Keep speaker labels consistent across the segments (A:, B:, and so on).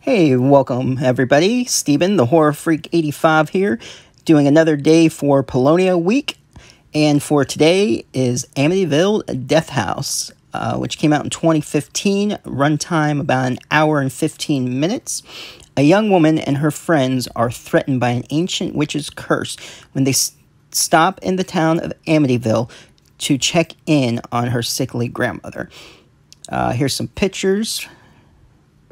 A: Hey, welcome everybody. Steven, the Horror Freak 85 here, doing another day for Polonia week. And for today is Amityville Death House, which came out in 2015, runtime about an hour and 15 minutes. A young woman and her friends are threatened by an ancient witch's curse when they stop in the town of Amityville to check in on her sickly grandmother. Here's some pictures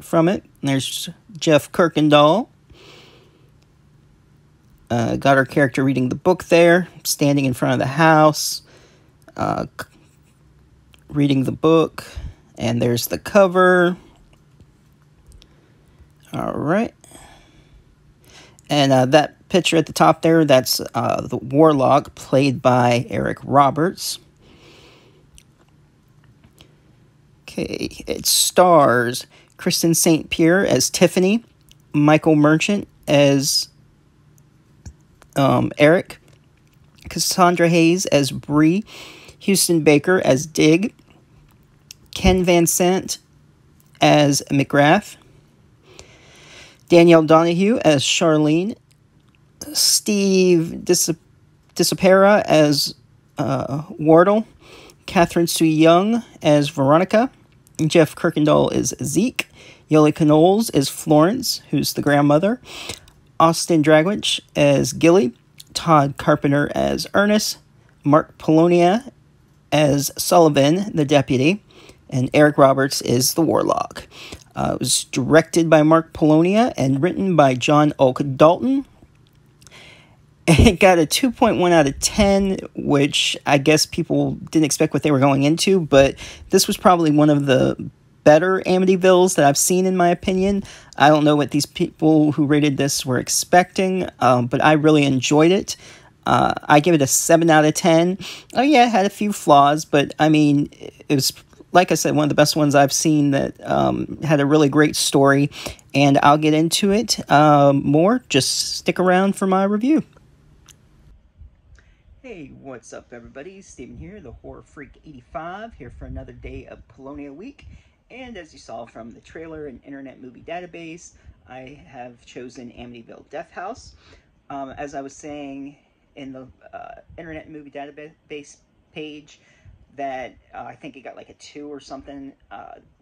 A: from it. There's Jeff Kirkendall. Got our character reading the book there, standing in front of the house, reading the book, and there's the cover. All right. And that picture at the top there, that's the warlock, played by Eric Roberts. Okay, it stars Kristen St. Pierre as Tiffany, Michael Merchant as Eric, Cassandra Hayes as Bree, Houston Baker as Dig, Ken Van Sant as McGrath, Danielle Donahue as Charlene, Steve Disapera as Wardle, Catherine Sue Young as Veronica, Jeff Kirkendall is Zeke, Yolika Knowles is Florence, who's the grandmother, Austin Dragwich as Gilly, Todd Carpenter as Ernest, Mark Polonia as Sullivan, the deputy, and Eric Roberts is the warlock. It was directed by Mark Polonia and written by John Oak Dalton. It got a 2.1 out of 10, which I guess people didn't expect what they were going into, but this was probably one of the better Amityvilles that I've seen, in my opinion. I don't know what these people who rated this were expecting, but I really enjoyed it. I give it a 7 out of 10. Oh yeah, it had a few flaws, but I mean, it was, like I said, one of the best ones I've seen that had a really great story, and I'll get into it more. Just stick around for my review. Hey, what's up everybody? Steven here, the Horror Freak 85, here for another day of Polonia week. And as you saw from the trailer and Internet Movie Database, I have chosen Amityville Death House. As I was saying in the Internet Movie Database page, that I think it got like a 2 or something,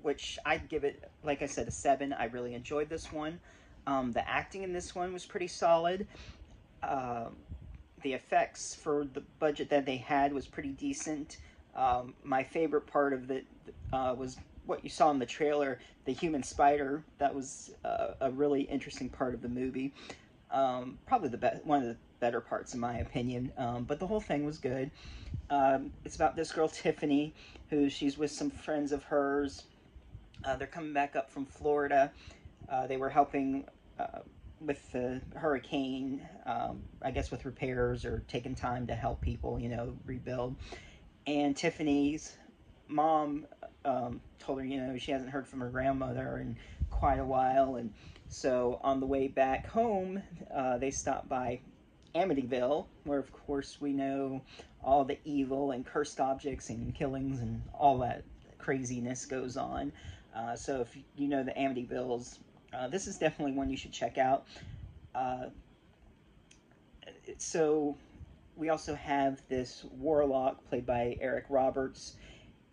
A: which I'd give it, like I said, a 7. I really enjoyed this one. The acting in this one was pretty solid. The effects for the budget that they had was pretty decent. My favorite part of it was what you saw in the trailer, the human spider. That was a really interesting part of the movie. Probably one of the better parts in my opinion, but the whole thing was good. It's about this girl Tiffany, she's with some friends of hers. They're coming back up from Florida. They were helping with the hurricane, I guess with repairs or taking time to help people, rebuild. And Tiffany's mom told her, she hasn't heard from her grandmother in quite a while. And so on the way back home, they stopped by Amityville, where of course we know all the evil and cursed objects and killings and all that craziness goes on. So if you know the Amityvilles, this is definitely one you should check out. So we also have this warlock played by Eric Roberts,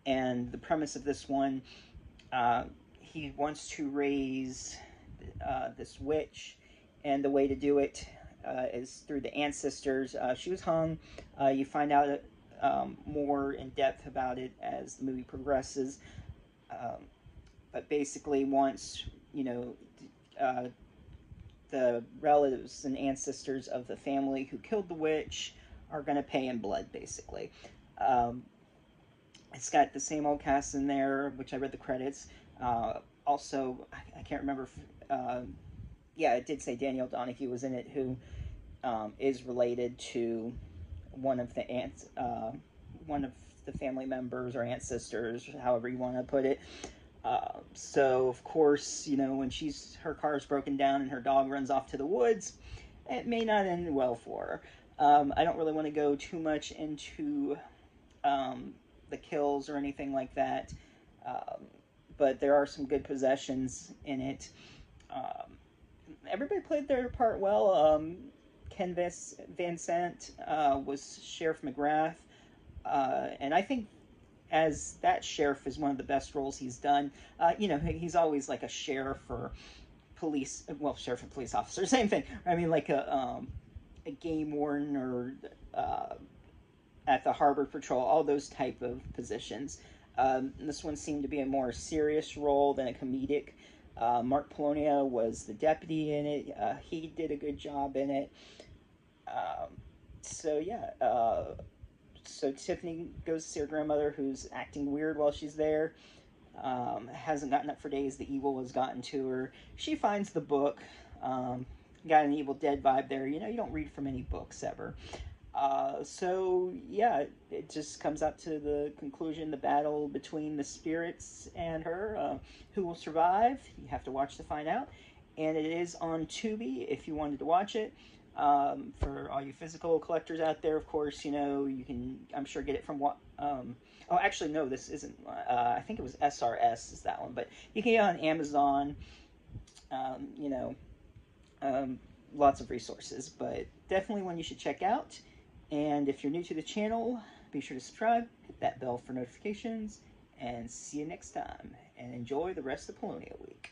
A: and the premise of this one, he wants to raise this witch, and the way to do it is through the ancestors. She was hung. You find out more in depth about it as the movie progresses, but basically once the relatives and ancestors of the family who killed the witch are going to pay in blood, basically. It's got the same old cast in there, which I read the credits. Also, I can't remember if, yeah, it did say Danielle Donahue was in it, who is related to one of the family members or ancestors, however you want to put it. So of course, when her car is broken down and her dog runs off to the woods, it may not end well for her. I don't really want to go too much into the kills or anything like that, but there are some good possessions in it. Everybody played their part well. Ken Van Sant was Sheriff McGrath, and I think as that sheriff is one of the best roles he's done. He's always like a sheriff or police, well, sheriff and police officer, same thing. I mean, like a game warden or at the harbor patrol, all those type of positions. This one seemed to be a more serious role than a comedic. Mark Polonia was the deputy in it. He did a good job in it. So Tiffany goes to see her grandmother, who's acting weird while she's there. Hasn't gotten up for days. The evil has gotten to her. She finds the book. Got an Evil Dead vibe there. You don't read from any books ever. It just comes out to the conclusion, the battle between the spirits and her. Who will survive? You have to watch to find out. And it is on Tubi if you wanted to watch it. For all you physical collectors out there, of course, you can, I'm sure, get it from what... actually, no, this isn't... I think it was SRS is that one, but you can get it on Amazon. Lots of resources, but definitely one you should check out. And if you're new to the channel, be sure to subscribe, hit that bell for notifications, and see you next time. And enjoy the rest of Polonia week.